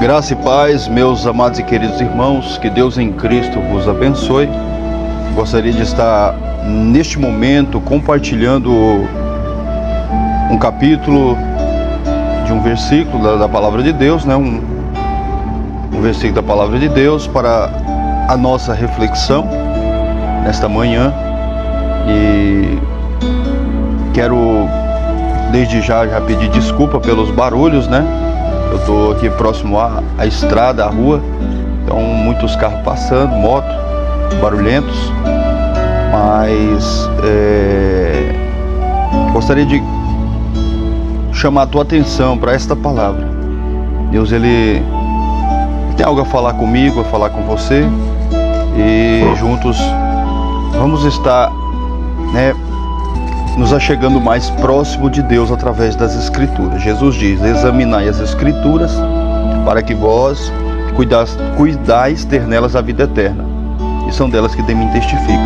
Graça e paz, meus amados e queridos irmãos, que Deus em Cristo vos abençoe. Gostaria de estar neste momento compartilhando um capítulo de um versículo da palavra de Deus, um versículo da palavra de Deus para a nossa reflexão nesta manhã. E quero desde já pedir desculpa pelos barulhos, Eu estou aqui próximo à estrada, à rua, então muitos carros passando, moto, barulhentos, mas gostaria de chamar a tua atenção para esta palavra. Deus, Ele tem algo a falar comigo, a falar com você, e juntos vamos estar, nos achegando mais próximo de Deus através das Escrituras. Jesus diz: examinai as Escrituras para que vós cuidais ter nelas a vida eterna, e são delas que de mim testificam.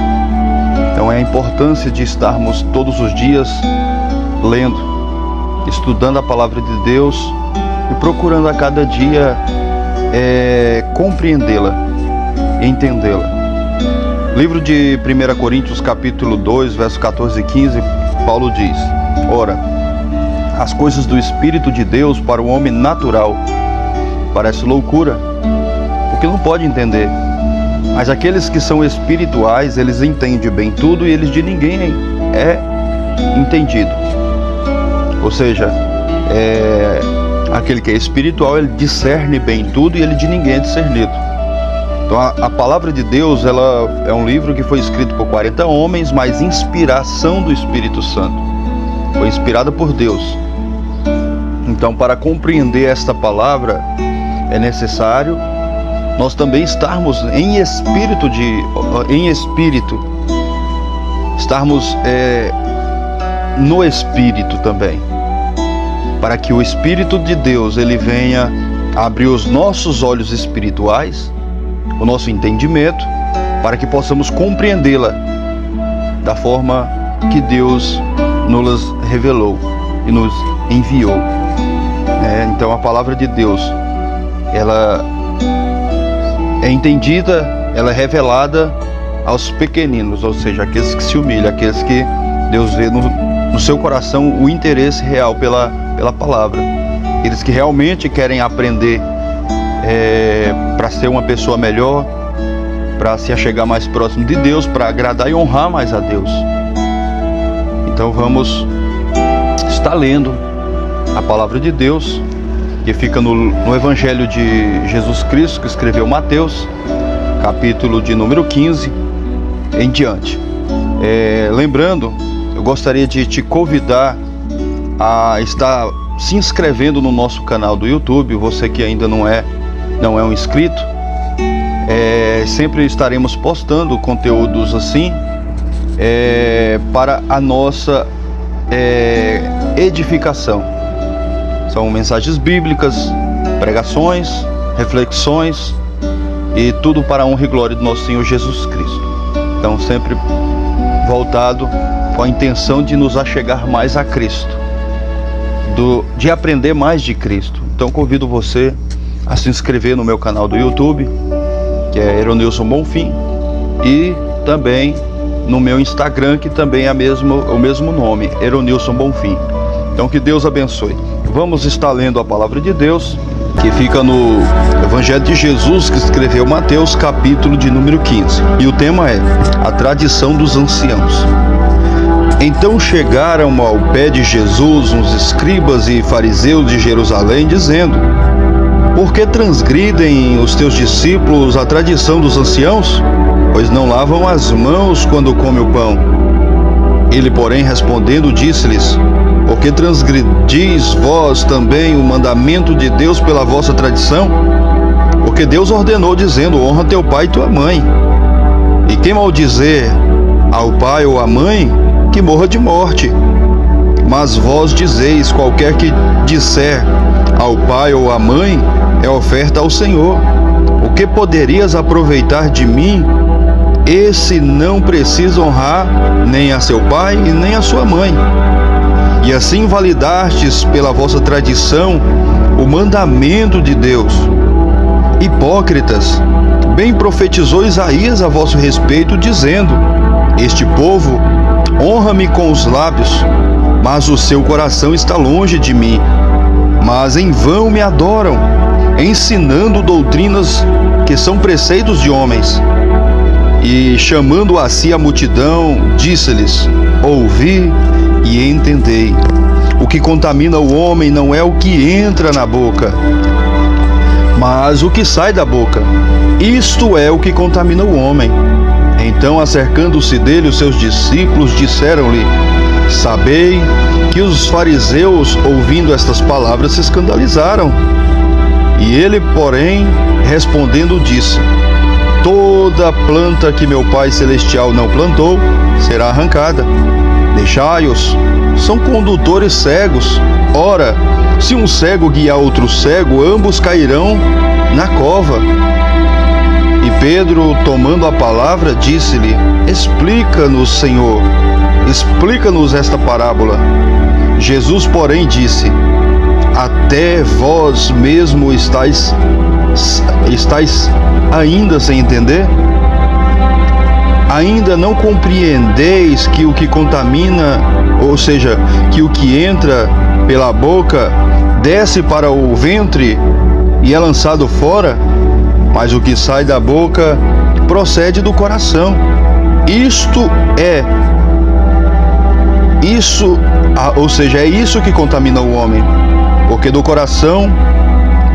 Então é a importância de estarmos todos os dias lendo, estudando a palavra de Deus e procurando a cada dia compreendê-la e entendê-la. Livro de 1 Coríntios capítulo 2, verso 14 e 15, Paulo diz: ora, as coisas do Espírito de Deus para o homem natural parece loucura, porque não pode entender. Mas aqueles que são espirituais, eles entendem bem tudo, e eles de ninguém é entendido. Ou seja, aquele que é espiritual, ele discerne bem tudo, e ele de ninguém é discernido. Então a palavra de Deus, ela é um livro que foi escrito por 40 homens, mas inspiração do Espírito Santo. Foi inspirada por Deus. Então, para compreender esta palavra, é necessário nós também estarmos em espírito, estarmos no Espírito também, para que o Espírito de Deus, ele venha abrir os nossos olhos espirituais, o nosso entendimento, para que possamos compreendê-la da forma que Deus nos revelou e nos enviou. Então a palavra de Deus, ela é entendida, ela é revelada aos pequeninos, ou seja, aqueles que se humilham, aqueles que Deus vê no seu coração o interesse real pela palavra, eles que realmente querem aprender para ser uma pessoa melhor, para se achegar mais próximo de Deus, para agradar e honrar mais a Deus. Então vamos estar lendo a palavra de Deus, que fica no Evangelho de Jesus Cristo, que escreveu Mateus, capítulo de número 15 em diante. Lembrando, eu gostaria de te convidar a estar se inscrevendo no nosso canal do YouTube. Você que ainda não é um inscrito, sempre estaremos postando conteúdos assim, para a nossa edificação. São mensagens bíblicas, pregações, reflexões, e tudo para a honra e glória do nosso Senhor Jesus Cristo. Então, sempre voltado com a intenção de nos achegar mais a Cristo, de aprender mais de Cristo. Então, convido você a se inscrever no meu canal do YouTube, que é Eronilson Bonfim, e também no meu Instagram, que também é o mesmo nome, Eronilson Bonfim. Então, que Deus abençoe. Vamos estar lendo a palavra de Deus, que fica no Evangelho de Jesus, que escreveu Mateus, capítulo de número 15. E o tema é a tradição dos anciãos. Então chegaram ao pé de Jesus uns escribas e fariseus de Jerusalém, dizendo: por que transgridem os teus discípulos a tradição dos anciãos? Pois não lavam as mãos quando comem o pão. Ele, porém, respondendo, disse-lhes: por que transgredis vós também o mandamento de Deus pela vossa tradição? Porque Deus ordenou, dizendo: honra teu pai e tua mãe. E quem maldizer ao pai ou à mãe, que morra de morte. Mas vós dizeis: qualquer que disser ao pai ou à mãe, é oferta ao Senhor. O que poderias aproveitar de mim? Esse não precisa honrar nem a seu pai e nem a sua mãe. E assim validastes pela vossa tradição o mandamento de Deus. Hipócritas, bem profetizou Isaías a vosso respeito, dizendo: este povo honra-me com os lábios, mas o seu coração está longe de mim. Mas em vão me adoram, ensinando doutrinas que são preceitos de homens. E chamando a si a multidão, disse-lhes: ouvi e entendei. O que contamina o homem não é o que entra na boca, mas o que sai da boca. Isto é o que contamina o homem. Então, acercando-se dele, os seus discípulos disseram-lhe: sabei que os fariseus, ouvindo estas palavras, se escandalizaram. E ele, porém, respondendo, disse: toda planta que meu Pai Celestial não plantou será arrancada. Deixai-os, são condutores cegos. Ora, se um cego guiar outro cego, ambos cairão na cova. E Pedro, tomando a palavra, disse-lhe: explica-nos, Senhor, explica-nos esta parábola. Jesus, porém, disse: até vós mesmo estáis ainda sem entender? Ainda não compreendeis que o que contamina, ou seja, que o que entra pela boca desce para o ventre e é lançado fora? Mas o que sai da boca procede do coração. É isso que contamina o homem, porque do coração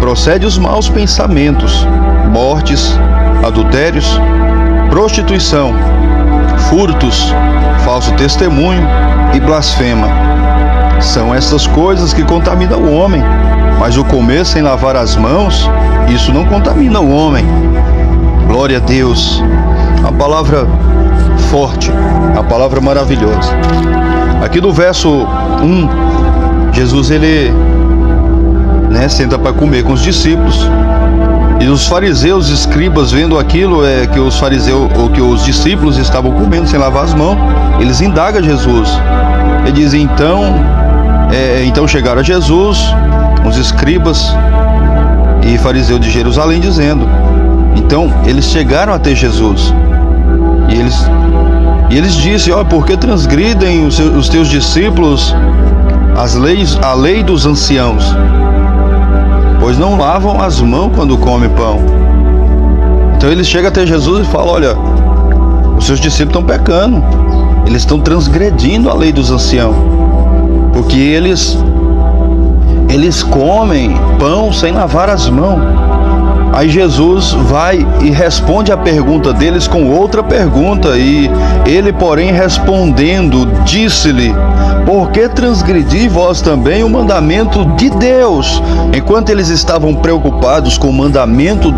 procede os maus pensamentos, mortes, adultérios, prostituição, furtos, falso testemunho e blasfema. São essas coisas que contaminam o homem, mas o comer sem lavar as mãos, isso não contamina o homem. Glória a Deus. A palavra forte, a palavra maravilhosa. Aqui no verso 1, Jesus ele senta para comer com os discípulos. E os fariseus, escribas, vendo aquilo, que os fariseus ou que os discípulos estavam comendo sem lavar as mãos, eles indagam Jesus. Ele diz: então chegaram a Jesus os escribas e fariseus de Jerusalém, dizendo. Então eles chegaram até Jesus e eles disseram: por que transgridem os teus discípulos a lei dos anciãos? Pois não lavam as mãos quando comem pão. Então eles chegam até Jesus e falam: olha, os seus discípulos estão pecando, eles estão transgredindo a lei dos anciãos, porque eles comem pão sem lavar as mãos. Aí Jesus vai e responde a pergunta deles com outra pergunta, e ele, porém, respondendo, disse-lhe: por que transgredi vós também o mandamento de Deus? Enquanto eles estavam preocupados com o mandamento,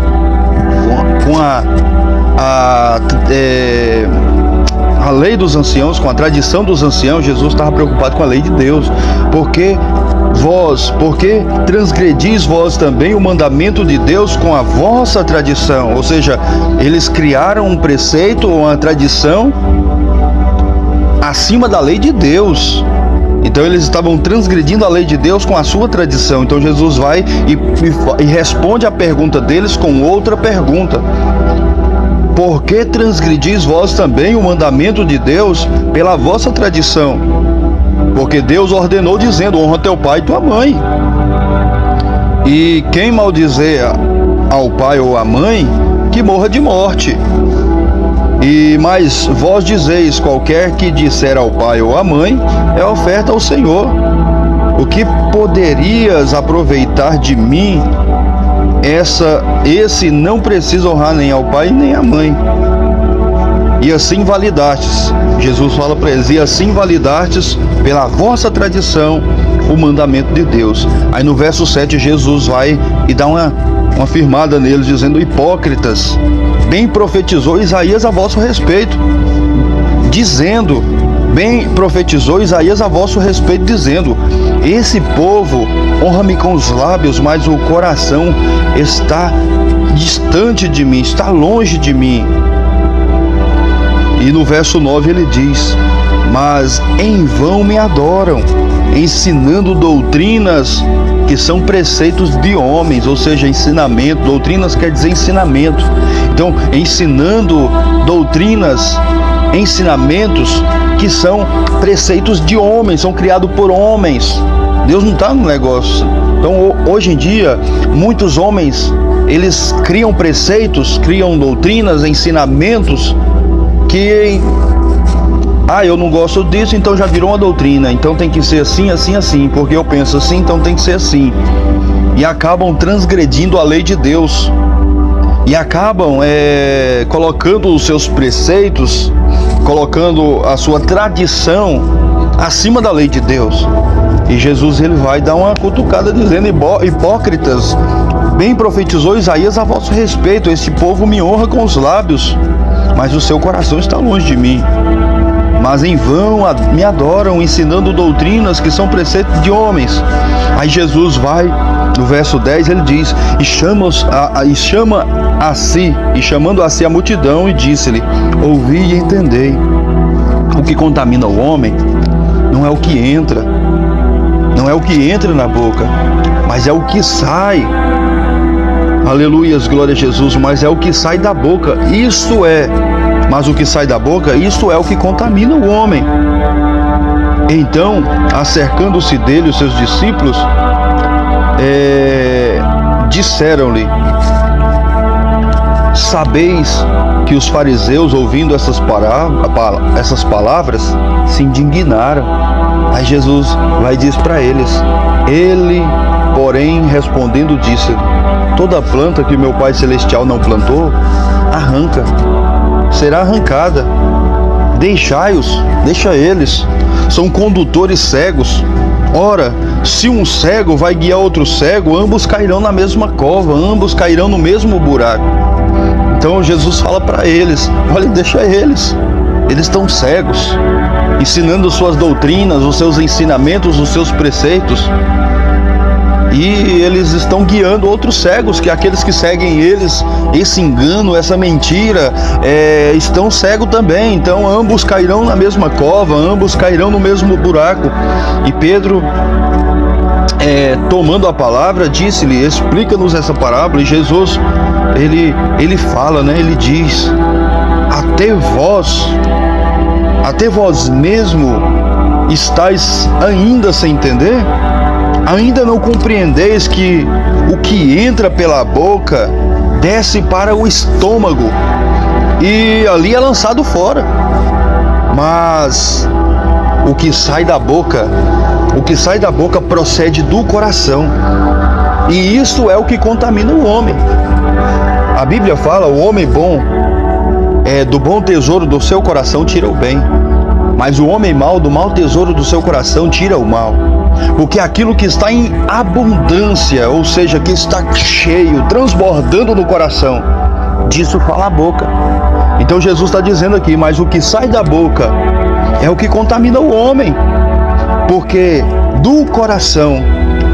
com a lei dos anciãos, com a tradição dos anciãos, Jesus estava preocupado com a lei de Deus. Por que transgredis vós também o mandamento de Deus com a vossa tradição? Ou seja, eles criaram um preceito ou uma tradição acima da lei de Deus. Então eles estavam transgredindo a lei de Deus com a sua tradição. Então Jesus vai e responde a pergunta deles com outra pergunta: por que transgredis vós também o mandamento de Deus pela vossa tradição? Porque Deus ordenou, dizendo: honra teu pai e tua mãe. E quem maldizer ao pai ou à mãe, que morra de morte. Mas vós dizeis: qualquer que disser ao pai ou à mãe é oferta ao Senhor. O que poderias aproveitar de mim? Esse não precisa honrar nem ao pai nem à mãe. E assim validastes, Jesus fala para eles, e assim validastes pela vossa tradição o mandamento de Deus. Aí no verso 7 Jesus vai e dá uma firmada neles, dizendo: hipócritas, bem profetizou Isaías a vosso respeito, dizendo, esse povo honra-me com os lábios, mas o coração está distante de mim, está longe de mim. E no verso 9 ele diz: mas em vão me adoram, ensinando doutrinas que são preceitos de homens, ou seja, ensinamento. Doutrinas quer dizer ensinamento. Então, ensinando doutrinas, ensinamentos que são preceitos de homens, são criados por homens. Deus não está no negócio. Então, hoje em dia, muitos homens, eles criam preceitos, criam doutrinas, ensinamentos que... eu não gosto disso, então já virou uma doutrina. Então tem que ser assim, assim, assim. Porque eu penso assim, então tem que ser assim. E acabam transgredindo a lei de Deus. E acabam colocando os seus preceitos, colocando a sua tradição acima da lei de Deus. E Jesus, ele vai dar uma cutucada dizendo: hipócritas, bem profetizou Isaías a vosso respeito, esse povo me honra com os lábios, mas o seu coração está longe de mim. Mas em vão me adoram, ensinando doutrinas que são preceitos de homens. Aí Jesus vai, no verso 10, ele diz: e chamando a si a multidão, e disse-lhe: ouvi e entendei. O que contamina o homem não é o que entra, não é o que entra na boca, mas é o que sai. Aleluias, glória a Jesus. Mas é o que sai da boca, mas o que sai da boca, isto é o que contamina o homem. Então, acercando-se dele, os seus discípulos disseram-lhe: sabeis que os fariseus, ouvindo essas palavras, se indignaram. Aí Jesus vai e diz para eles: ele, porém, respondendo, disse: toda planta que meu Pai Celestial não plantou, será arrancada. Deixai-os, deixa eles, são condutores cegos. Ora, se um cego vai guiar outro cego, ambos cairão na mesma cova, ambos cairão no mesmo buraco. Então Jesus fala para eles: olha, deixa eles estão cegos, ensinando suas doutrinas, os seus ensinamentos, os seus preceitos, e eles estão guiando outros cegos, que aqueles que seguem eles, esse engano, essa mentira, estão cegos também. Então ambos cairão na mesma cova, ambos cairão no mesmo buraco. E Pedro, tomando a palavra, disse-lhe: explica-nos essa parábola. E Jesus, ele fala, ele diz: até vós mesmo estáis ainda sem entender? Ainda não compreendeis que o que entra pela boca desce para o estômago e ali é lançado fora? Mas o que sai da boca procede do coração, e isso é o que contamina o homem. A Bíblia fala: o homem bom, do bom tesouro do seu coração tira o bem, mas o homem mau, do mau tesouro do seu coração tira o mal. Porque aquilo que está em abundância, ou seja, que está cheio, transbordando no coração, disso fala a boca. Então Jesus está dizendo aqui: mas o que sai da boca é o que contamina o homem, porque do coração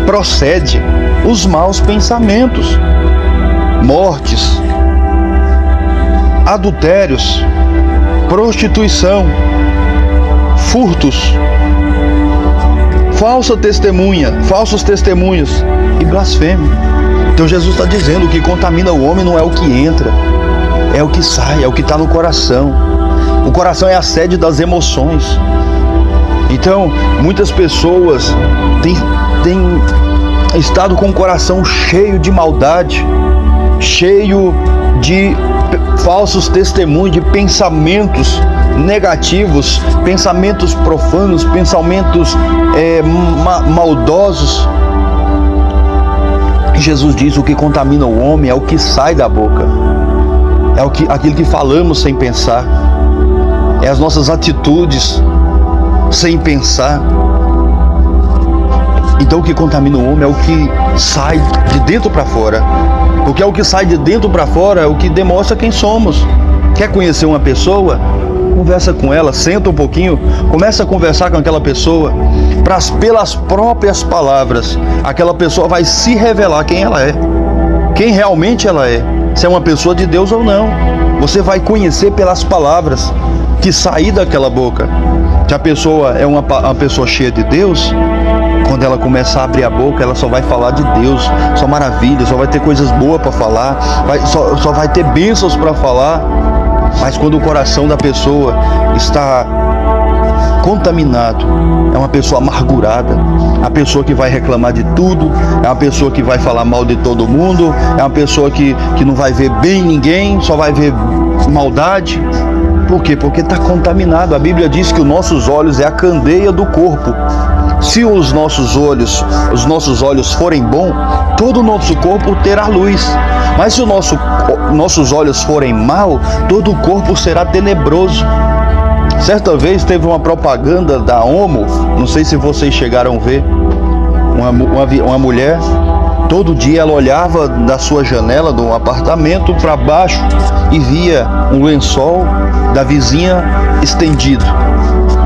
procede os maus pensamentos, mortes, adultérios, prostituição, furtos, falsos testemunhos e blasfêmia. Então Jesus está dizendo: o que contamina o homem não é o que entra, é o que sai, é o que está no coração. O coração é a sede das emoções. Então muitas pessoas têm estado com o coração cheio de maldade, cheio de falsos testemunhos, de pensamentos negativos, pensamentos profanos, pensamentos maldosos. Jesus diz: o que contamina o homem é o que sai da boca, aquilo que falamos sem pensar, é as nossas atitudes sem pensar. Então o que contamina o homem é o que sai de dentro para fora, porque é o que sai de dentro para fora, é o que demonstra quem somos. Quer conhecer uma pessoa? Conversa com ela, senta um pouquinho, começa a conversar com aquela pessoa, pelas próprias palavras, aquela pessoa vai se revelar quem ela é, quem realmente ela é, se é uma pessoa de Deus ou não. Você vai conhecer pelas palavras que sair daquela boca. Se a pessoa é uma pessoa cheia de Deus, Quando ela começar a abrir a boca, ela só vai falar de Deus, só maravilha, só vai ter coisas boas para falar, só vai ter bênçãos para falar. Mas quando o coração da pessoa está contaminado, é uma pessoa amargurada, a pessoa que vai reclamar de tudo, é uma pessoa que vai falar mal de todo mundo, é uma pessoa que não vai ver bem ninguém, só vai ver maldade. Por quê? Porque está contaminado. A Bíblia diz que os nossos olhos é a candeia do corpo. Se os nossos olhos forem bons, todo o nosso corpo terá luz. Mas se os nossos olhos forem maus, todo o corpo será tenebroso. Certa vez teve uma propaganda da Omo, não sei se vocês chegaram a ver, uma mulher, todo dia ela olhava da sua janela do apartamento para baixo e via um lençol da vizinha estendido.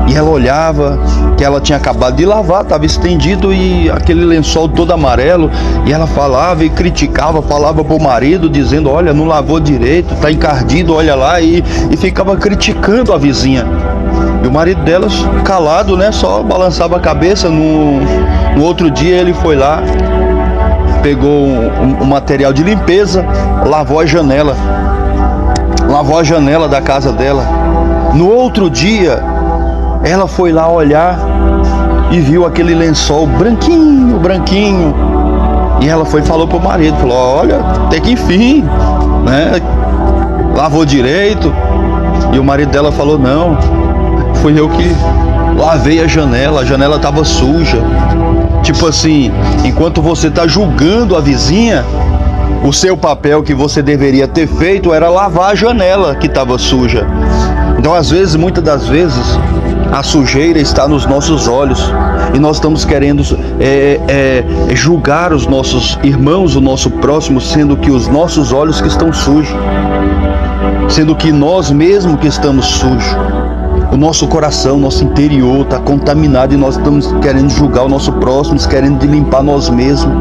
E ela olhava, que ela tinha acabado de lavar, estava estendido e aquele lençol todo amarelo. E ela falava e criticava, falava para o marido, dizendo: olha, não lavou direito, está encardido, olha lá. E ficava criticando a vizinha. E o marido delas, calado, né, só balançava a cabeça. No outro dia ele foi lá, pegou um material de limpeza, lavou a janela da casa dela. No outro dia, ela foi lá olhar e viu aquele lençol branquinho. E ela foi e falou pro marido, falou: olha, até que enfim, né, lavou direito. E o marido dela falou: não, fui eu que lavei a janela estava suja. Tipo assim, enquanto você tá julgando a vizinha, o seu papel que você deveria ter feito era lavar a janela que estava suja. Então, muitas das vezes, a sujeira está nos nossos olhos e nós estamos querendo julgar os nossos irmãos, o nosso próximo, sendo que os nossos olhos que estão sujos, sendo que nós mesmos que estamos sujos. O nosso coração, nosso interior está contaminado e nós estamos querendo julgar o nosso próximo, querendo de limpar nós mesmos,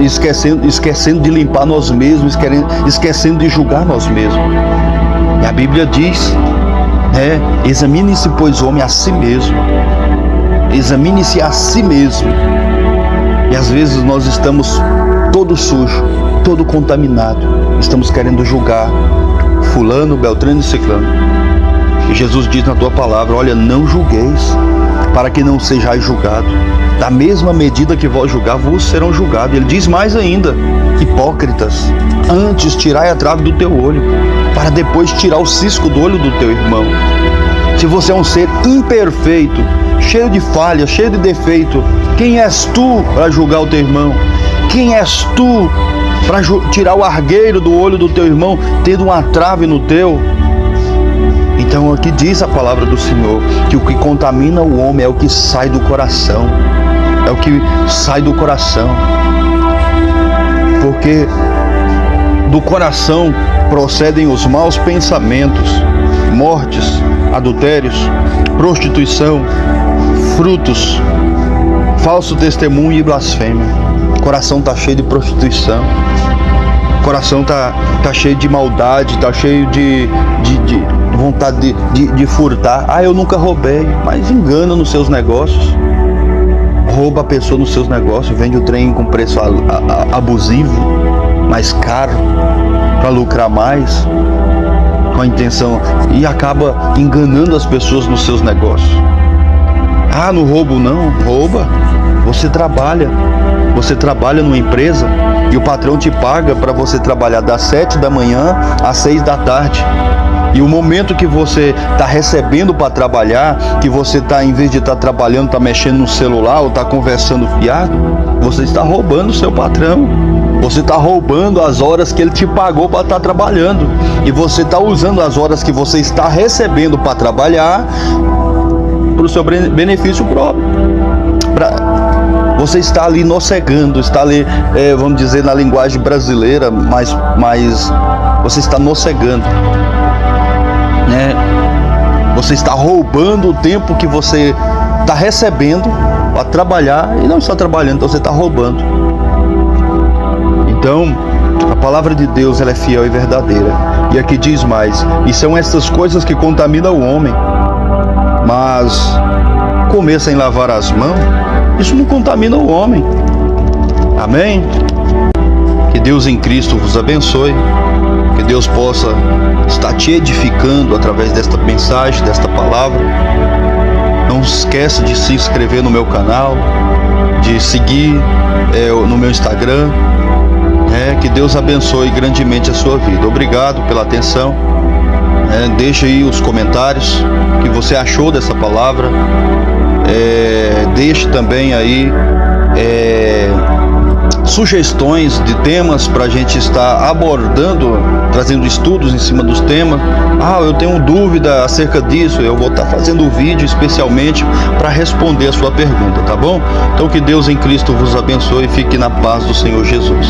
esquecendo de limpar nós mesmos, esquecendo de julgar nós mesmos. E a Bíblia diz, examine-se, pois, o homem a si mesmo. Examine-se a si mesmo. E às vezes nós estamos todo sujo, todo contaminado. Estamos querendo julgar fulano, beltrano e ciclano. E Jesus diz na tua palavra: olha, não julgueis, para que não sejais julgado. Da mesma medida que vós julgar, vos serão julgados. Ele diz mais ainda: hipócritas, antes tirai a trave do teu olho, para depois tirar o cisco do olho do teu irmão. Se você é um ser imperfeito, cheio de falhas, cheio de defeito, quem és tu para julgar o teu irmão? Quem és tu para tirar o argueiro do olho do teu irmão, tendo uma trave no teu? Então aqui diz a palavra do Senhor que o que contamina o homem é o que sai do coração. É o que sai do coração. Porque do coração procedem os maus pensamentos, mortes, adultérios, prostituição, frutos, falso testemunho e blasfêmia. O coração está cheio de prostituição. O coração tá cheio de maldade, tá cheio de vontade de furtar. Ah, eu nunca roubei, mas engana nos seus negócios. Rouba a pessoa nos seus negócios, vende o trem com preço abusivo, mais caro, para lucrar mais, com a intenção, e acaba enganando as pessoas nos seus negócios. Ah, não roubo não, rouba. Você trabalha numa empresa e o patrão te paga para você trabalhar das 7 da manhã às 6 da tarde. E o momento que você está recebendo para trabalhar, que você está, em vez de estar trabalhando, está mexendo no celular ou está conversando fiado, você está roubando o seu patrão. Você está roubando as horas que ele te pagou para estar trabalhando. E você está usando as horas que você está recebendo para trabalhar para o seu benefício próprio. Você está ali nocegando, está ali, vamos dizer na linguagem brasileira, mas você está nocegando, né? Você está roubando o tempo que você está recebendo para trabalhar e não está trabalhando, então você está roubando. Então, a palavra de Deus, ela é fiel e verdadeira. E aqui diz mais: e são essas coisas que contaminam o homem, mas comer sem lavar as mãos Isso não contamina o homem. Amém? Que Deus em Cristo vos abençoe. Que Deus possa estar te edificando através desta mensagem, desta palavra. Não esqueça de se inscrever no meu canal, de seguir no meu Instagram. Que Deus abençoe grandemente a sua vida. Obrigado pela atenção. Deixe aí os comentários o que você achou dessa palavra. Deixe também aí sugestões de temas para a gente estar abordando, trazendo estudos em cima dos temas. Eu tenho dúvida acerca disso, eu vou estar fazendo um vídeo especialmente para responder a sua pergunta, tá bom? Então que Deus em Cristo vos abençoe e fique na paz do Senhor Jesus.